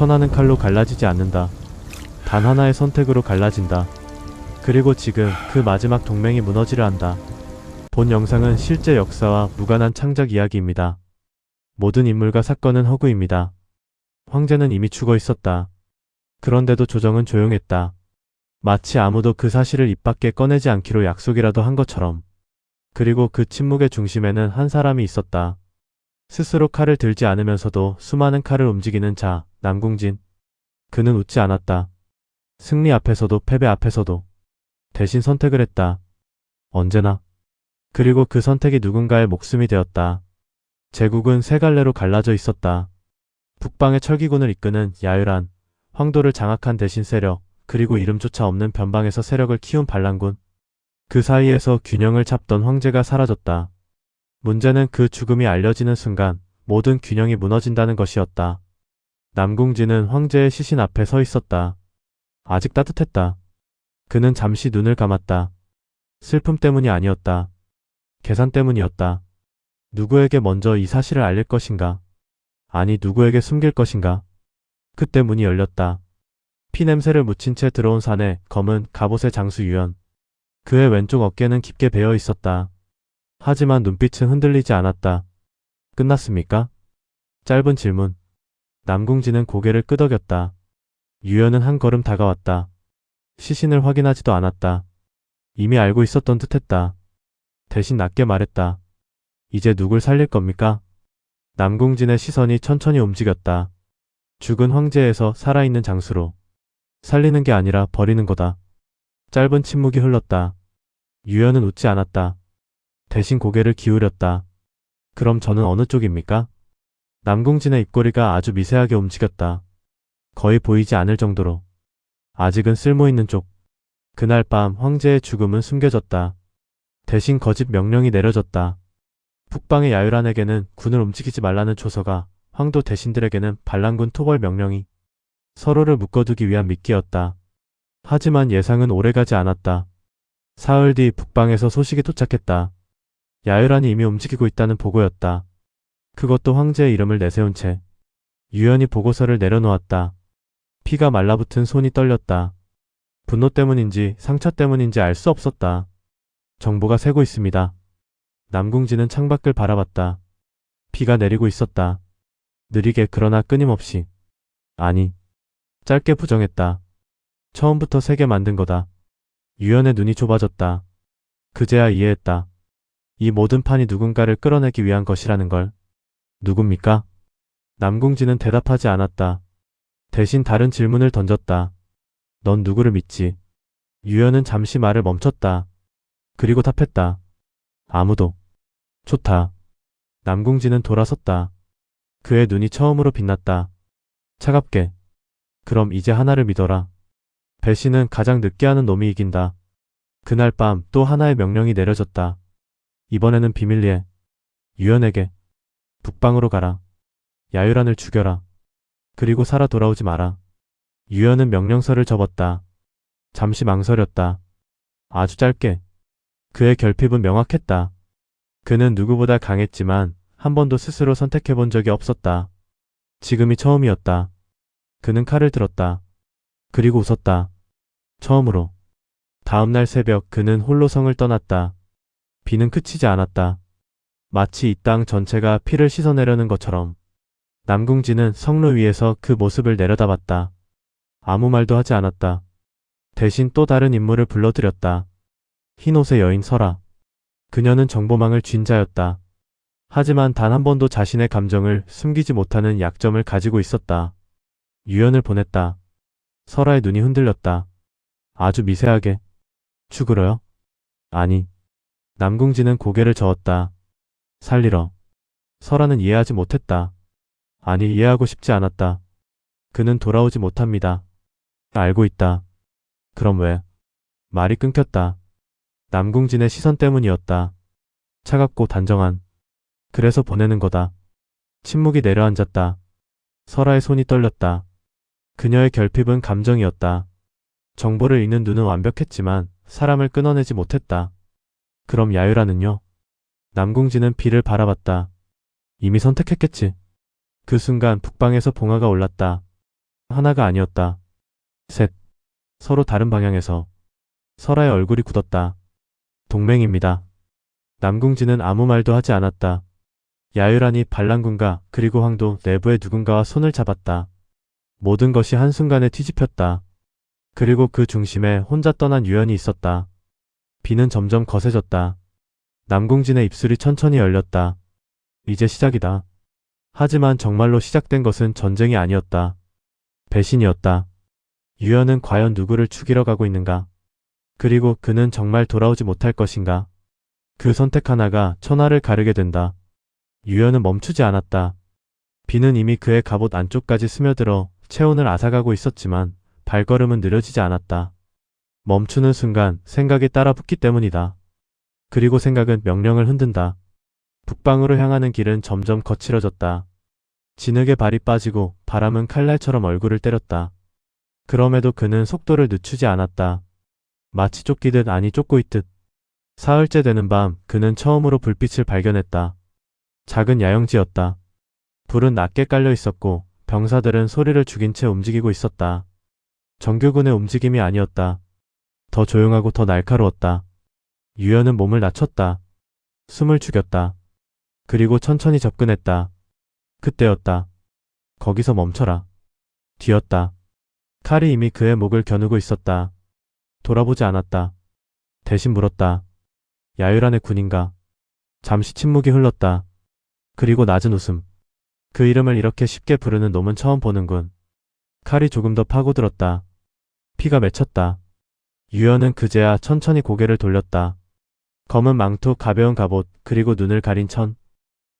천하는 칼로 갈라지지 않는다. 단 하나의 선택으로 갈라진다. 그리고 지금 그 마지막 동맹이 무너지려 한다. 본 영상은 실제 역사와 무관한 창작 이야기입니다. 모든 인물과 사건은 허구입니다. 황제는 이미 죽어 있었다. 그런데도 조정은 조용했다. 마치 아무도 그 사실을 입 밖에 꺼내지 않기로 약속이라도 한 것처럼. 그리고 그 침묵의 중심에는 한 사람이 있었다. 스스로 칼을 들지 않으면서도 수많은 칼을 움직이는 자, 남궁진. 그는 웃지 않았다. 승리 앞에서도 패배 앞에서도. 대신 선택을 했다. 언제나. 그리고 그 선택이 누군가의 목숨이 되었다. 제국은 세 갈래로 갈라져 있었다. 북방의 철기군을 이끄는 야유란, 황도를 장악한 대신 세력, 그리고 이름조차 없는 변방에서 세력을 키운 반란군. 그 사이에서 균형을 잡던 황제가 사라졌다. 문제는 그 죽음이 알려지는 순간 모든 균형이 무너진다는 것이었다. 남궁진은 황제의 시신 앞에 서 있었다. 아직 따뜻했다. 그는 잠시 눈을 감았다. 슬픔 때문이 아니었다. 계산 때문이었다. 누구에게 먼저 이 사실을 알릴 것인가? 아니, 누구에게 숨길 것인가? 그때 문이 열렸다. 피냄새를 묻힌 채 들어온 산에 검은 갑옷의 장수 유연. 그의 왼쪽 어깨는 깊게 베어 있었다. 하지만 눈빛은 흔들리지 않았다. 끝났습니까? 짧은 질문. 남궁진은 고개를 끄덕였다. 유연은 한 걸음 다가왔다. 시신을 확인하지도 않았다. 이미 알고 있었던 듯했다. 대신 낮게 말했다. 이제 누굴 살릴 겁니까? 남궁진의 시선이 천천히 움직였다. 죽은 황제에서 살아있는 장수로. 살리는 게 아니라 버리는 거다. 짧은 침묵이 흘렀다. 유연은 웃지 않았다. 대신 고개를 기울였다. 그럼 저는 어느 쪽입니까? 남궁진의 입꼬리가 아주 미세하게 움직였다. 거의 보이지 않을 정도로. 아직은 쓸모있는 쪽. 그날 밤 황제의 죽음은 숨겨졌다. 대신 거짓 명령이 내려졌다. 북방의 야유란에게는 군을 움직이지 말라는 초서가, 황도 대신들에게는 반란군 토벌 명령이. 서로를 묶어두기 위한 미끼였다. 하지만 예상은 오래가지 않았다. 사흘 뒤 북방에서 소식이 도착했다. 야유란이 이미 움직이고 있다는 보고였다. 그것도 황제의 이름을 내세운 채. 유연히 보고서를 내려놓았다. 피가 말라붙은 손이 떨렸다. 분노 때문인지 상처 때문인지 알 수 없었다. 정보가 새고 있습니다. 남궁진은 창밖을 바라봤다. 비가 내리고 있었다. 느리게 그러나 끊임없이. 아니. 짧게 부정했다. 처음부터 세게 만든 거다. 유연의 눈이 좁아졌다. 그제야 이해했다. 이 모든 판이 누군가를 끌어내기 위한 것이라는 걸. 누굽니까? 남궁진은 대답하지 않았다. 대신 다른 질문을 던졌다. 넌 누구를 믿지? 유연은 잠시 말을 멈췄다. 그리고 답했다. 아무도. 좋다. 남궁진은 돌아섰다. 그의 눈이 처음으로 빛났다. 차갑게. 그럼 이제 하나를 믿어라. 배신은 가장 늦게 하는 놈이 이긴다. 그날 밤 또 하나의 명령이 내려졌다. 이번에는 비밀리에. 유연에게. 북방으로 가라. 야유란을 죽여라. 그리고 살아 돌아오지 마라. 유연은 명령서를 접었다. 잠시 망설였다. 아주 짧게. 그의 결핍은 명확했다. 그는 누구보다 강했지만 한 번도 스스로 선택해본 적이 없었다. 지금이 처음이었다. 그는 칼을 들었다. 그리고 웃었다. 처음으로. 다음날 새벽 그는 홀로 성을 떠났다. 비는 그치지 않았다. 마치 이 땅 전체가 피를 씻어내려는 것처럼. 남궁진은 성로 위에서 그 모습을 내려다봤다. 아무 말도 하지 않았다. 대신 또 다른 인물을 불러들였다. 흰옷의 여인 설아. 그녀는 정보망을 쥔 자였다. 하지만 단 한 번도 자신의 감정을 숨기지 못하는 약점을 가지고 있었다. 유연을 보냈다. 설아의 눈이 흔들렸다. 아주 미세하게. 죽으러요? 아니. 남궁진은 고개를 저었다. 살리러. 설아는 이해하지 못했다. 아니, 이해하고 싶지 않았다. 그는 돌아오지 못합니다. 알고 있다. 그럼 왜? 말이 끊겼다. 남궁진의 시선 때문이었다. 차갑고 단정한. 그래서 보내는 거다. 침묵이 내려앉았다. 설아의 손이 떨렸다. 그녀의 결핍은 감정이었다. 정보를 읽는 눈은 완벽했지만 사람을 끊어내지 못했다. 그럼 야유라는요? 남궁진은 비를 바라봤다. 이미 선택했겠지. 그 순간 북방에서 봉화가 올랐다. 하나가 아니었다. 셋. 서로 다른 방향에서. 설아의 얼굴이 굳었다. 동맹입니다. 남궁진은 아무 말도 하지 않았다. 야유란이 반란군과 그리고 황도 내부의 누군가와 손을 잡았다. 모든 것이 한순간에 뒤집혔다. 그리고 그 중심에 혼자 떠난 유연이 있었다. 비는 점점 거세졌다. 남궁진의 입술이 천천히 열렸다. 이제 시작이다. 하지만 정말로 시작된 것은 전쟁이 아니었다. 배신이었다. 유연은 과연 누구를 죽이러 가고 있는가? 그리고 그는 정말 돌아오지 못할 것인가? 그 선택 하나가 천하를 가르게 된다. 유연은 멈추지 않았다. 비는 이미 그의 갑옷 안쪽까지 스며들어 체온을 앗아가고 있었지만 발걸음은 느려지지 않았다. 멈추는 순간 생각이 따라 붙기 때문이다. 그리고 생각은 명령을 흔든다. 북방으로 향하는 길은 점점 거칠어졌다. 진흙에 발이 빠지고 바람은 칼날처럼 얼굴을 때렸다. 그럼에도 그는 속도를 늦추지 않았다. 마치 쫓기듯 아니 쫓고 있듯. 사흘째 되는 밤 그는 처음으로 불빛을 발견했다. 작은 야영지였다. 불은 낮게 깔려 있었고 병사들은 소리를 죽인 채 움직이고 있었다. 정규군의 움직임이 아니었다. 더 조용하고 더 날카로웠다. 유연은 몸을 낮췄다. 숨을 죽였다. 그리고 천천히 접근했다. 그때였다. 거기서 멈춰라. 뒤였다. 칼이 이미 그의 목을 겨누고 있었다. 돌아보지 않았다. 대신 물었다. 야유란의 군인가? 잠시 침묵이 흘렀다. 그리고 낮은 웃음. 그 이름을 이렇게 쉽게 부르는 놈은 처음 보는군. 칼이 조금 더 파고들었다. 피가 맺혔다. 유연은 그제야 천천히 고개를 돌렸다. 검은 망토, 가벼운 갑옷, 그리고 눈을 가린 천.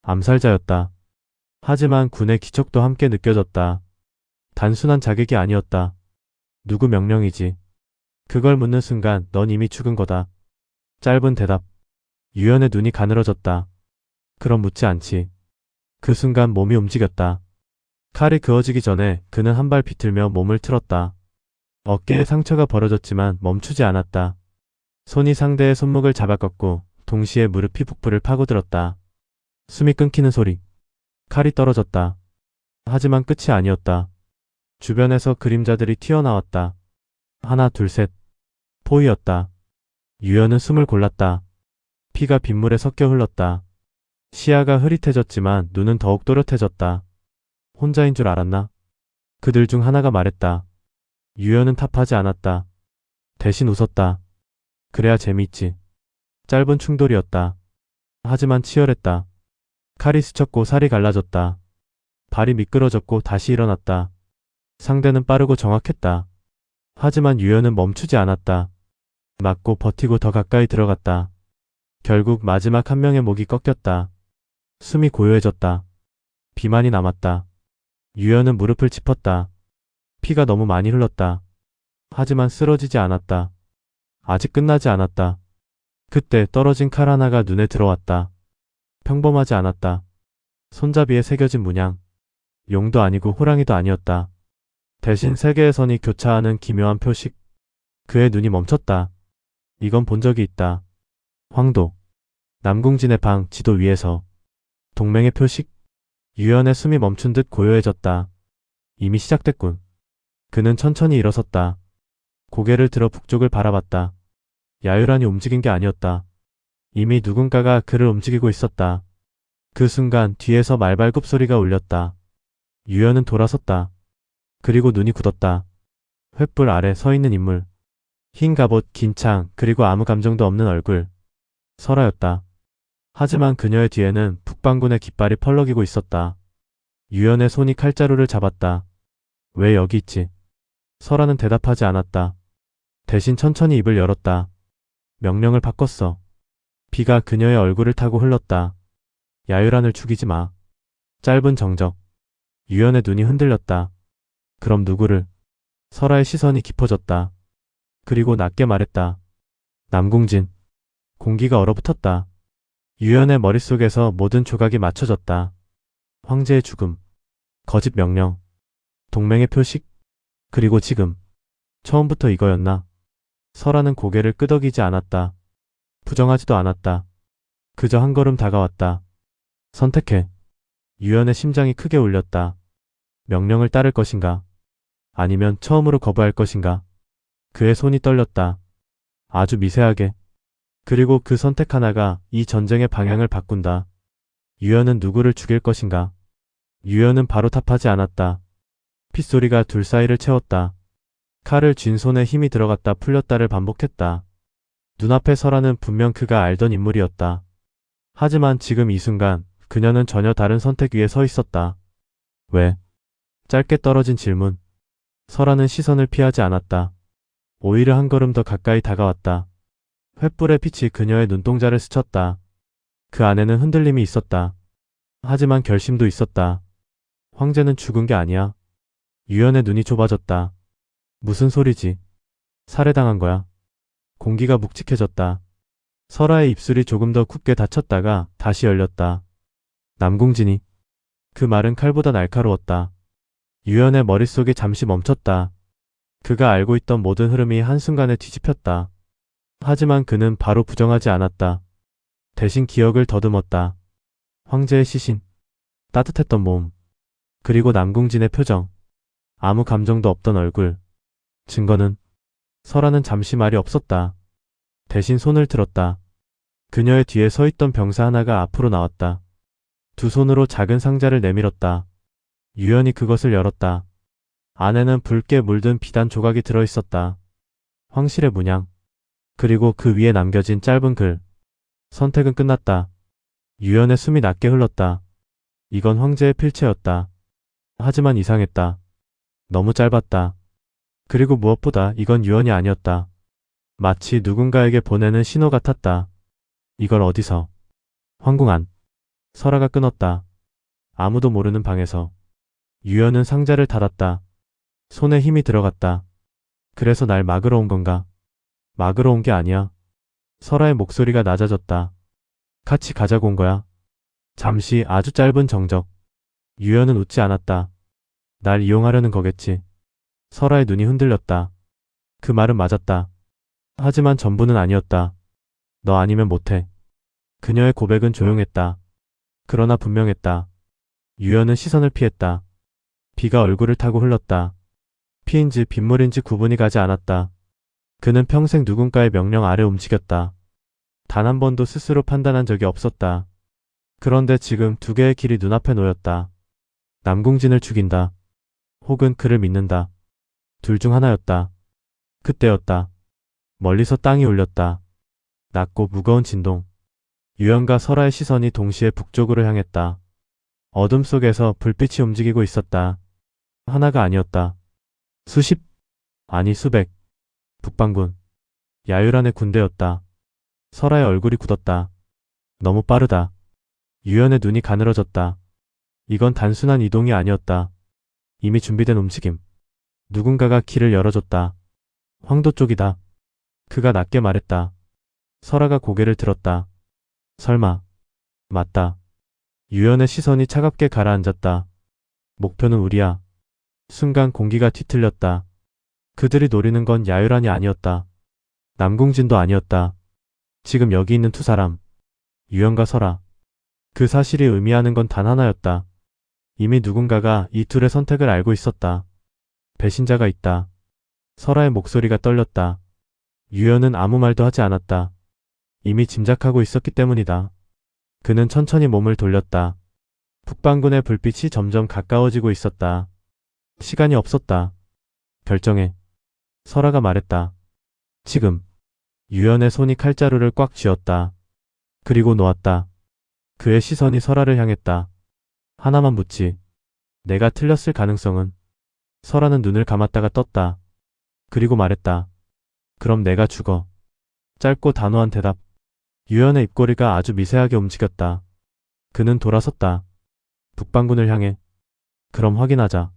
암살자였다. 하지만 군의 기척도 함께 느껴졌다. 단순한 자객이 아니었다. 누구 명령이지? 그걸 묻는 순간 넌 이미 죽은 거다. 짧은 대답. 유연의 눈이 가늘어졌다. 그럼 묻지 않지. 그 순간 몸이 움직였다. 칼이 그어지기 전에 그는 한 발 비틀며 몸을 틀었다. 어깨에 상처가 벌어졌지만 멈추지 않았다. 손이 상대의 손목을 잡아 꺾고 동시에 무릎이 북부를 파고들었다. 숨이 끊기는 소리. 칼이 떨어졌다. 하지만 끝이 아니었다. 주변에서 그림자들이 튀어나왔다. 하나, 둘, 셋. 포위였다. 유연은 숨을 골랐다. 피가 빗물에 섞여 흘렀다. 시야가 흐릿해졌지만 눈은 더욱 또렷해졌다. 혼자인 줄 알았나? 그들 중 하나가 말했다. 유연은 탑하지 않았다. 대신 웃었다. 그래야 재미있지. 짧은 충돌이었다. 하지만 치열했다. 칼이 스쳤고 살이 갈라졌다. 발이 미끄러졌고 다시 일어났다. 상대는 빠르고 정확했다. 하지만 유연은 멈추지 않았다. 맞고 버티고 더 가까이 들어갔다. 결국 마지막 한 명의 목이 꺾였다. 숨이 고요해졌다. 비만이 남았다. 유연은 무릎을 짚었다. 피가 너무 많이 흘렀다. 하지만 쓰러지지 않았다. 아직 끝나지 않았다. 그때 떨어진 칼 하나가 눈에 들어왔다. 평범하지 않았다. 손잡이에 새겨진 문양. 용도 아니고 호랑이도 아니었다. 대신 세 개의 선이 교차하는 기묘한 표식. 그의 눈이 멈췄다. 이건 본 적이 있다. 황도. 남궁진의 방 지도 위에서. 동맹의 표식. 유연의 숨이 멈춘 듯 고요해졌다. 이미 시작됐군. 그는 천천히 일어섰다. 고개를 들어 북쪽을 바라봤다. 야유란이 움직인 게 아니었다. 이미 누군가가 그를 움직이고 있었다. 그 순간 뒤에서 말발굽 소리가 울렸다. 유연은 돌아섰다. 그리고 눈이 굳었다. 횃불 아래 서 있는 인물. 흰 갑옷, 긴 창, 그리고 아무 감정도 없는 얼굴. 설아였다. 하지만 그녀의 뒤에는 북방군의 깃발이 펄럭이고 있었다. 유연의 손이 칼자루를 잡았다. 왜 여기 있지? 설아는 대답하지 않았다. 대신 천천히 입을 열었다. 명령을 바꿨어. 비가 그녀의 얼굴을 타고 흘렀다. 야유란을 죽이지 마. 짧은 정적. 유연의 눈이 흔들렸다. 그럼 누구를? 설아의 시선이 깊어졌다. 그리고 낮게 말했다. 남궁진. 공기가 얼어붙었다. 유연의 머릿속에서 모든 조각이 맞춰졌다. 황제의 죽음. 거짓 명령. 동맹의 표식. 그리고 지금. 처음부터 이거였나? 설아는 고개를 끄덕이지 않았다. 부정하지도 않았다. 그저 한 걸음 다가왔다. 선택해. 유연의 심장이 크게 울렸다. 명령을 따를 것인가? 아니면 처음으로 거부할 것인가? 그의 손이 떨렸다. 아주 미세하게. 그리고 그 선택 하나가 이 전쟁의 방향을 바꾼다. 유연은 누구를 죽일 것인가? 유연은 바로 답하지 않았다. 핏소리가 둘 사이를 채웠다. 칼을 쥔 손에 힘이 들어갔다 풀렸다를 반복했다. 눈앞에 설아는 분명 그가 알던 인물이었다. 하지만 지금 이 순간 그녀는 전혀 다른 선택 위에 서 있었다. 왜? 짧게 떨어진 질문. 설아는 시선을 피하지 않았다. 오히려 한 걸음 더 가까이 다가왔다. 횃불의 빛이 그녀의 눈동자를 스쳤다. 그 안에는 흔들림이 있었다. 하지만 결심도 있었다. 황제는 죽은 게 아니야. 유연의 눈이 좁아졌다. 무슨 소리지? 살해당한 거야. 공기가 묵직해졌다. 설아의 입술이 조금 더 굳게 닫혔다가 다시 열렸다. 남궁진이. 그 말은 칼보다 날카로웠다. 유연의 머릿속이 잠시 멈췄다. 그가 알고 있던 모든 흐름이 한순간에 뒤집혔다. 하지만 그는 바로 부정하지 않았다. 대신 기억을 더듬었다. 황제의 시신. 따뜻했던 몸. 그리고 남궁진의 표정. 아무 감정도 없던 얼굴. 증거는? 설아는 잠시 말이 없었다. 대신 손을 들었다. 그녀의 뒤에 서 있던 병사 하나가 앞으로 나왔다. 두 손으로 작은 상자를 내밀었다. 유연이 그것을 열었다. 안에는 붉게 물든 비단 조각이 들어있었다. 황실의 문양. 그리고 그 위에 남겨진 짧은 글. 선택은 끝났다. 유연의 숨이 낮게 흘렀다. 이건 황제의 필체였다. 하지만 이상했다. 너무 짧았다. 그리고 무엇보다 이건 유연이 아니었다. 마치 누군가에게 보내는 신호 같았다. 이걸 어디서? 황궁 안. 설아가 끊었다. 아무도 모르는 방에서. 유연은 상자를 닫았다. 손에 힘이 들어갔다. 그래서 날 막으러 온 건가? 막으러 온 게 아니야. 설아의 목소리가 낮아졌다. 같이 가자고 온 거야. 잠시 아주 짧은 정적. 유연은 웃지 않았다. 날 이용하려는 거겠지. 설아의 눈이 흔들렸다. 그 말은 맞았다. 하지만 전부는 아니었다. 너 아니면 못해. 그녀의 고백은 조용했다. 그러나 분명했다. 유연은 시선을 피했다. 비가 얼굴을 타고 흘렀다. 피인지 빗물인지 구분이 가지 않았다. 그는 평생 누군가의 명령 아래 움직였다. 단 한 번도 스스로 판단한 적이 없었다. 그런데 지금 두 개의 길이 눈앞에 놓였다. 남궁진을 죽인다. 혹은 그를 믿는다. 둘 중 하나였다. 그때였다. 멀리서 땅이 울렸다. 낮고 무거운 진동. 유연과 설아의 시선이 동시에 북쪽으로 향했다. 어둠 속에서 불빛이 움직이고 있었다. 하나가 아니었다. 수십, 아니 수백. 북방군. 야유란의 군대였다. 설아의 얼굴이 굳었다. 너무 빠르다. 유연의 눈이 가늘어졌다. 이건 단순한 이동이 아니었다. 이미 준비된 움직임. 누군가가 길을 열어줬다. 황도 쪽이다. 그가 낮게 말했다. 설아가 고개를 들었다. 설마. 맞다. 유연의 시선이 차갑게 가라앉았다. 목표는 우리야. 순간 공기가 뒤틀렸다. 그들이 노리는 건 야유란이 아니었다. 남궁진도 아니었다. 지금 여기 있는 두 사람. 유연과 설아. 그 사실이 의미하는 건 단 하나였다. 이미 누군가가 이 둘의 선택을 알고 있었다. 배신자가 있다. 설아의 목소리가 떨렸다. 유연은 아무 말도 하지 않았다. 이미 짐작하고 있었기 때문이다. 그는 천천히 몸을 돌렸다. 북방군의 불빛이 점점 가까워지고 있었다. 시간이 없었다. 결정해. 설아가 말했다. 지금. 유연의 손이 칼자루를 꽉 쥐었다. 그리고 놓았다. 그의 시선이 설아를 향했다. 하나만 묻지. 내가 틀렸을 가능성은? 설아는 눈을 감았다가 떴다. 그리고 말했다. 그럼 내가 죽어. 짧고 단호한 대답. 유연의 입꼬리가 아주 미세하게 움직였다. 그는 돌아섰다. 북방군을 향해. 그럼 확인하자.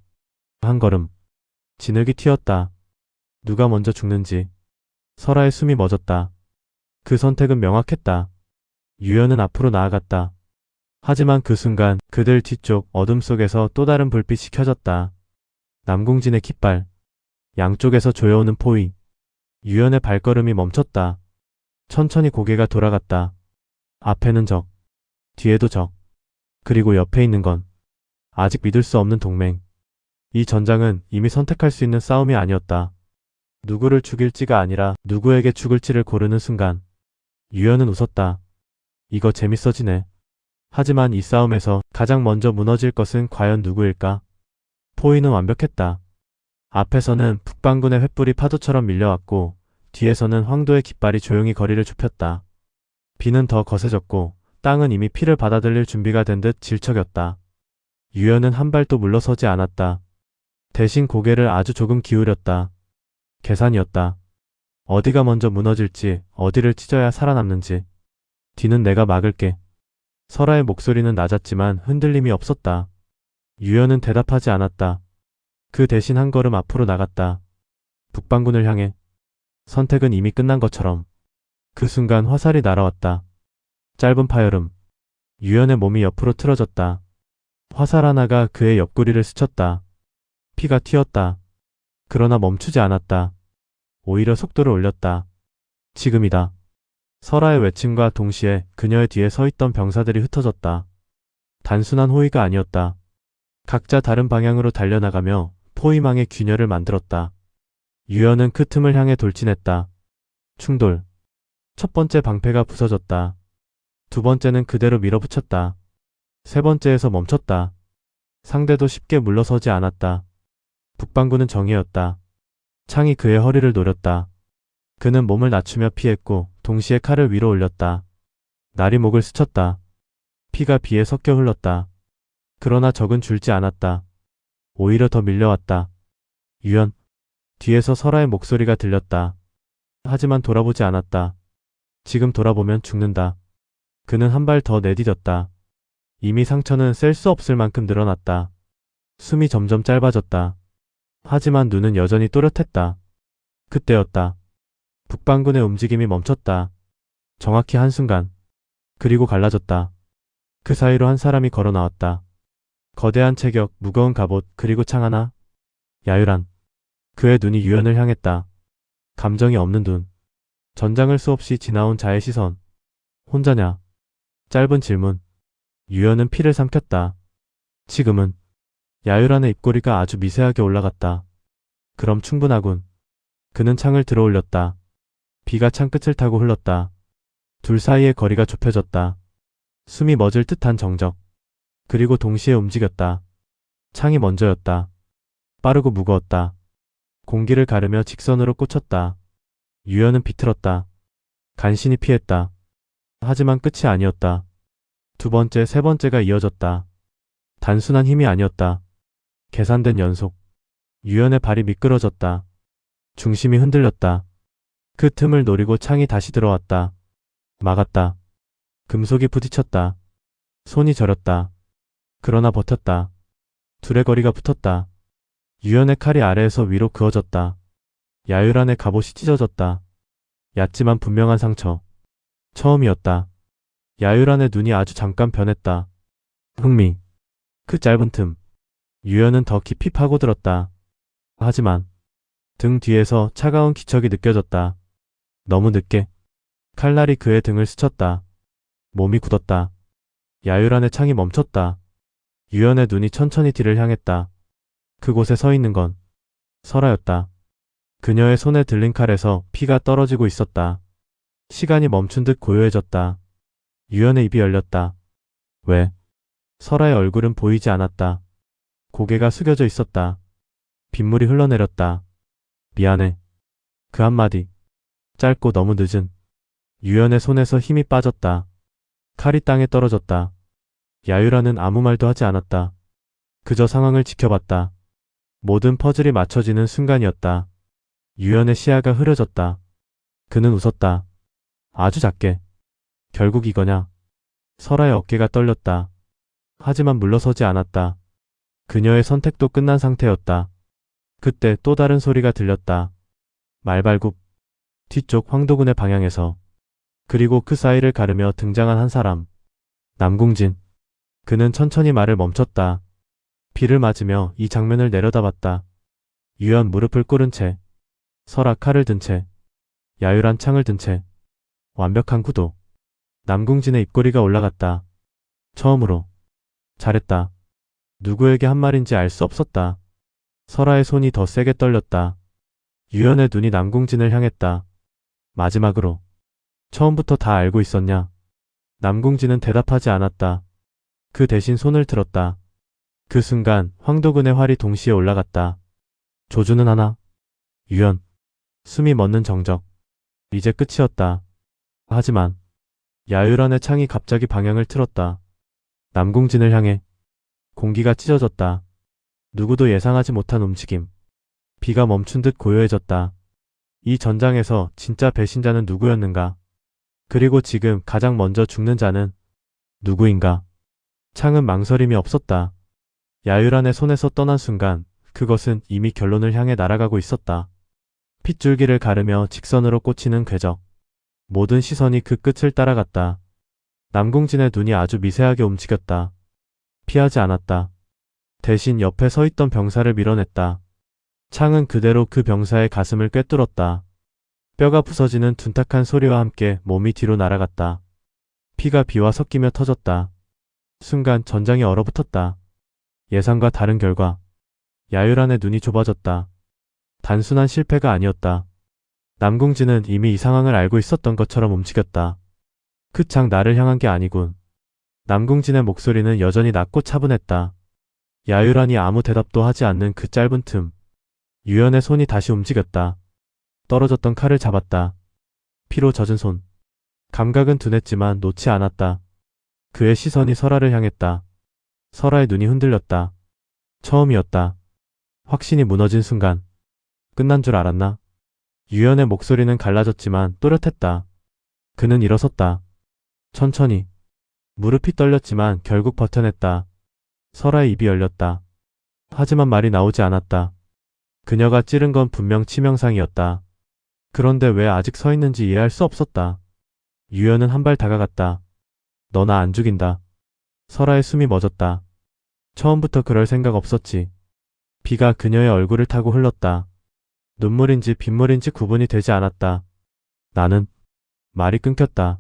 한 걸음. 진흙이 튀었다. 누가 먼저 죽는지. 설아의 숨이 멎었다. 그 선택은 명확했다. 유연은 앞으로 나아갔다. 하지만 그 순간 그들 뒤쪽 어둠 속에서 또 다른 불빛이 켜졌다. 남궁진의 깃발. 양쪽에서 조여오는 포위. 유연의 발걸음이 멈췄다. 천천히 고개가 돌아갔다. 앞에는 적. 뒤에도 적. 그리고 옆에 있는 건 아직 믿을 수 없는 동맹. 이 전장은 이미 선택할 수 있는 싸움이 아니었다. 누구를 죽일지가 아니라 누구에게 죽을지를 고르는 순간 유연은 웃었다. 이거 재밌어지네. 하지만 이 싸움에서 가장 먼저 무너질 것은 과연 누구일까? 포위는 완벽했다. 앞에서는 북방군의 횃불이 파도처럼 밀려왔고 뒤에서는 황도의 깃발이 조용히 거리를 좁혔다. 비는 더 거세졌고 땅은 이미 피를 받아들일 준비가 된 듯 질척였다. 유연은 한 발도 물러서지 않았다. 대신 고개를 아주 조금 기울였다. 계산이었다. 어디가 먼저 무너질지, 어디를 찢어야 살아남는지. 뒤는 내가 막을게. 설아의 목소리는 낮았지만 흔들림이 없었다. 유연은 대답하지 않았다. 그 대신 한 걸음 앞으로 나갔다. 북방군을 향해. 선택은 이미 끝난 것처럼. 그 순간 화살이 날아왔다. 짧은 파열음. 유연의 몸이 옆으로 틀어졌다. 화살 하나가 그의 옆구리를 스쳤다. 피가 튀었다. 그러나 멈추지 않았다. 오히려 속도를 올렸다. 지금이다. 설아의 외침과 동시에 그녀의 뒤에 서 있던 병사들이 흩어졌다. 단순한 호위가 아니었다. 각자 다른 방향으로 달려나가며 포위망의 균열을 만들었다. 유연은 그 틈을 향해 돌진했다. 충돌. 첫 번째 방패가 부서졌다. 두 번째는 그대로 밀어붙였다. 세 번째에서 멈췄다. 상대도 쉽게 물러서지 않았다. 북방군은 정의였다. 창이 그의 허리를 노렸다. 그는 몸을 낮추며 피했고 동시에 칼을 위로 올렸다. 날이 목을 스쳤다. 피가 비에 섞여 흘렀다. 그러나 적은 줄지 않았다. 오히려 더 밀려왔다. 유연. 뒤에서 설아의 목소리가 들렸다. 하지만 돌아보지 않았다. 지금 돌아보면 죽는다. 그는 한 발 더 내디뎠다. 이미 상처는 셀 수 없을 만큼 늘어났다. 숨이 점점 짧아졌다. 하지만 눈은 여전히 또렷했다. 그때였다. 북방군의 움직임이 멈췄다. 정확히 한순간. 그리고 갈라졌다. 그 사이로 한 사람이 걸어 나왔다. 거대한 체격, 무거운 갑옷, 그리고 창 하나. 야유란. 그의 눈이 유연을 향했다. 감정이 없는 눈. 전장을 수없이 지나온 자의 시선. 혼자냐? 짧은 질문. 유연은 피를 삼켰다. 지금은. 야유란의 입꼬리가 아주 미세하게 올라갔다. 그럼 충분하군. 그는 창을 들어 올렸다. 비가 창끝을 타고 흘렀다. 둘 사이의 거리가 좁혀졌다. 숨이 멎을 듯한 정적. 그리고 동시에 움직였다. 창이 먼저였다. 빠르고 무거웠다. 공기를 가르며 직선으로 꽂혔다. 유연은 비틀었다. 간신히 피했다. 하지만 끝이 아니었다. 두 번째, 세 번째가 이어졌다. 단순한 힘이 아니었다. 계산된 연속. 유연의 발이 미끄러졌다. 중심이 흔들렸다. 그 틈을 노리고 창이 다시 들어왔다. 막았다. 금속이 부딪혔다. 손이 저렸다. 그러나 버텼다. 둘의 거리가 붙었다. 유연의 칼이 아래에서 위로 그어졌다. 야유란의 갑옷이 찢어졌다. 얕지만 분명한 상처. 처음이었다. 야유란의 눈이 아주 잠깐 변했다. 흥미. 그 짧은 틈. 유연은 더 깊이 파고들었다. 하지만 등 뒤에서 차가운 기척이 느껴졌다. 너무 늦게. 칼날이 그의 등을 스쳤다. 몸이 굳었다. 야유란의 창이 멈췄다. 유연의 눈이 천천히 뒤를 향했다. 그곳에 서 있는 건 설아였다. 그녀의 손에 들린 칼에서 피가 떨어지고 있었다. 시간이 멈춘 듯 고요해졌다. 유연의 입이 열렸다. 왜? 설아의 얼굴은 보이지 않았다. 고개가 숙여져 있었다. 빗물이 흘러내렸다. 미안해. 그 한마디. 짧고 너무 늦은. 유연의 손에서 힘이 빠졌다. 칼이 땅에 떨어졌다. 야유라는 아무 말도 하지 않았다. 그저 상황을 지켜봤다. 모든 퍼즐이 맞춰지는 순간이었다. 유연의 시야가 흐려졌다. 그는 웃었다. 아주 작게. 결국 이거냐? 설아의 어깨가 떨렸다. 하지만 물러서지 않았다. 그녀의 선택도 끝난 상태였다. 그때 또 다른 소리가 들렸다. 말발굽. 뒤쪽 황도군의 방향에서. 그리고 그 사이를 가르며 등장한 한 사람. 남궁진. 그는 천천히 말을 멈췄다. 비를 맞으며 이 장면을 내려다봤다. 유연 무릎을 꿇은 채. 설아 칼을 든 채. 야유란 창을 든 채. 완벽한 구도. 남궁진의 입꼬리가 올라갔다. 처음으로. 잘했다. 누구에게 한 말인지 알 수 없었다. 설아의 손이 더 세게 떨렸다. 유연의 눈이 남궁진을 향했다. 마지막으로. 처음부터 다 알고 있었냐? 남궁진은 대답하지 않았다. 그 대신 손을 들었다. 그 순간 황도근의 활이 동시에 올라갔다. 조주는 하나. 유연. 숨이 멎는 정적. 이제 끝이었다. 하지만 야유란의 창이 갑자기 방향을 틀었다. 남궁진을 향해. 공기가 찢어졌다. 누구도 예상하지 못한 움직임. 비가 멈춘 듯 고요해졌다. 이 전장에서 진짜 배신자는 누구였는가? 그리고 지금 가장 먼저 죽는 자는 누구인가? 창은 망설임이 없었다. 야유란의 손에서 떠난 순간 그것은 이미 결론을 향해 날아가고 있었다. 핏줄기를 가르며 직선으로 꽂히는 궤적. 모든 시선이 그 끝을 따라갔다. 남궁진의 눈이 아주 미세하게 움직였다. 피하지 않았다. 대신 옆에 서 있던 병사를 밀어냈다. 창은 그대로 그 병사의 가슴을 꿰뚫었다. 뼈가 부서지는 둔탁한 소리와 함께 몸이 뒤로 날아갔다. 피가 비와 섞이며 터졌다. 순간 전장이 얼어붙었다. 예상과 다른 결과. 야유란의 눈이 좁아졌다. 단순한 실패가 아니었다. 남궁진은 이미 이 상황을 알고 있었던 것처럼 움직였다. 그 창 나를 향한 게 아니군. 남궁진의 목소리는 여전히 낮고 차분했다. 야유란이 아무 대답도 하지 않는 그 짧은 틈. 유연의 손이 다시 움직였다. 떨어졌던 칼을 잡았다. 피로 젖은 손. 감각은 둔했지만 놓지 않았다. 그의 시선이 설아를 향했다. 설아의 눈이 흔들렸다. 처음이었다. 확신이 무너진 순간. 끝난 줄 알았나? 유연의 목소리는 갈라졌지만 또렷했다. 그는 일어섰다. 천천히. 무릎이 떨렸지만 결국 버텨냈다. 설아의 입이 열렸다. 하지만 말이 나오지 않았다. 그녀가 찌른 건 분명 치명상이었다. 그런데 왜 아직 서 있는지 이해할 수 없었다. 유연은 한 발 다가갔다. 너 나 안 죽인다. 설아의 숨이 멎었다. 처음부터 그럴 생각 없었지. 비가 그녀의 얼굴을 타고 흘렀다. 눈물인지 빗물인지 구분이 되지 않았다. 나는. 말이 끊겼다.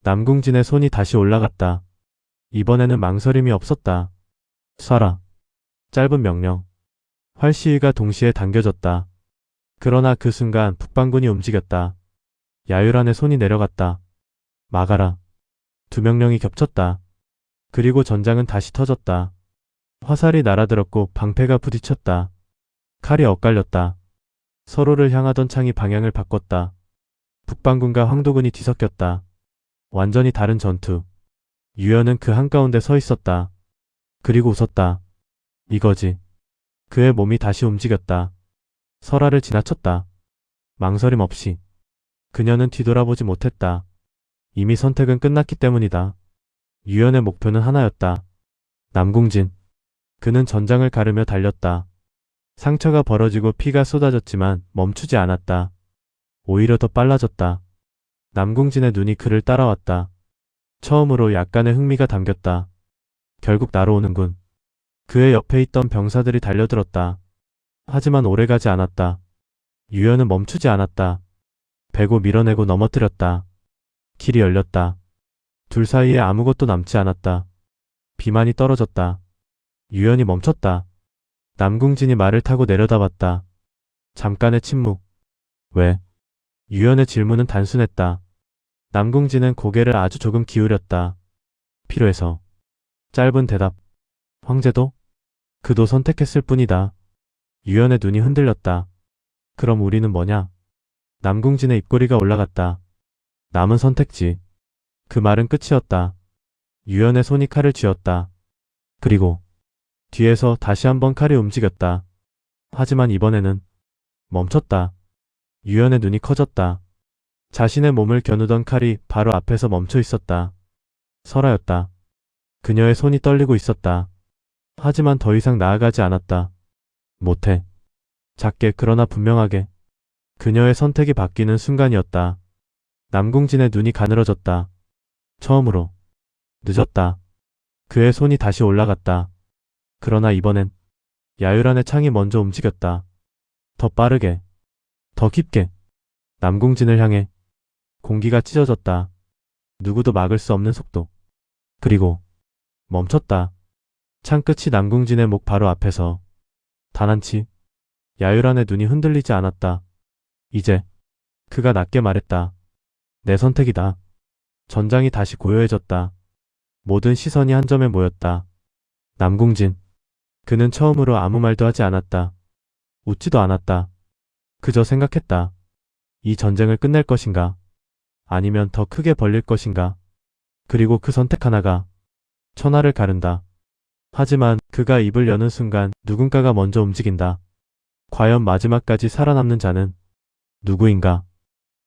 남궁진의 손이 다시 올라갔다. 이번에는 망설임이 없었다. 쏴라. 짧은 명령. 활시위가 동시에 당겨졌다. 그러나 그 순간 북방군이 움직였다. 야유란의 손이 내려갔다. 막아라. 두 명령이 겹쳤다. 그리고 전장은 다시 터졌다. 화살이 날아들었고 방패가 부딪혔다. 칼이 엇갈렸다. 서로를 향하던 창이 방향을 바꿨다. 북방군과 황도군이 뒤섞였다. 완전히 다른 전투. 유연은 그 한가운데 서 있었다. 그리고 웃었다. 이거지. 그의 몸이 다시 움직였다. 설아를 지나쳤다. 망설임 없이. 그녀는 뒤돌아보지 못했다. 이미 선택은 끝났기 때문이다. 유연의 목표는 하나였다. 남궁진. 그는 전장을 가르며 달렸다. 상처가 벌어지고 피가 쏟아졌지만 멈추지 않았다. 오히려 더 빨라졌다. 남궁진의 눈이 그를 따라왔다. 처음으로 약간의 흥미가 담겼다. 결국 나로 오는군. 그의 옆에 있던 병사들이 달려들었다. 하지만 오래가지 않았다. 유연은 멈추지 않았다. 베고 밀어내고 넘어뜨렸다. 길이 열렸다. 둘 사이에 아무것도 남지 않았다. 비만이 떨어졌다. 유연이 멈췄다. 남궁진이 말을 타고 내려다봤다. 잠깐의 침묵. 왜? 유연의 질문은 단순했다. 남궁진은 고개를 아주 조금 기울였다. 필요해서. 짧은 대답. 황제도? 그도 선택했을 뿐이다. 유연의 눈이 흔들렸다. 그럼 우리는 뭐냐? 남궁진의 입꼬리가 올라갔다. 남은 선택지. 그 말은 끝이었다. 유연의 손이 칼을 쥐었다. 그리고 뒤에서 다시 한번 칼이 움직였다. 하지만 이번에는 멈췄다. 유연의 눈이 커졌다. 자신의 몸을 겨누던 칼이 바로 앞에서 멈춰 있었다. 설아였다. 그녀의 손이 떨리고 있었다. 하지만 더 이상 나아가지 않았다. 못해. 작게 그러나 분명하게. 그녀의 선택이 바뀌는 순간이었다. 남궁진의 눈이 가늘어졌다. 처음으로. 늦었다. 그의 손이 다시 올라갔다. 그러나 이번엔 야유란의 창이 먼저 움직였다. 더 빠르게. 더 깊게. 남궁진을 향해. 공기가 찢어졌다. 누구도 막을 수 없는 속도. 그리고 멈췄다. 창 끝이 남궁진의 목 바로 앞에서. 단한치 야유란의 눈이 흔들리지 않았다. 이제 그가 낮게 말했다. 내 선택이다. 전장이 다시 고요해졌다. 모든 시선이 한 점에 모였다. 남궁진. 그는 처음으로 아무 말도 하지 않았다. 웃지도 않았다. 그저 생각했다. 이 전쟁을 끝낼 것인가? 아니면 더 크게 벌릴 것인가? 그리고 그 선택 하나가 천하를 가른다. 하지만 그가 입을 여는 순간 누군가가 먼저 움직인다. 과연 마지막까지 살아남는 자는 누구인가?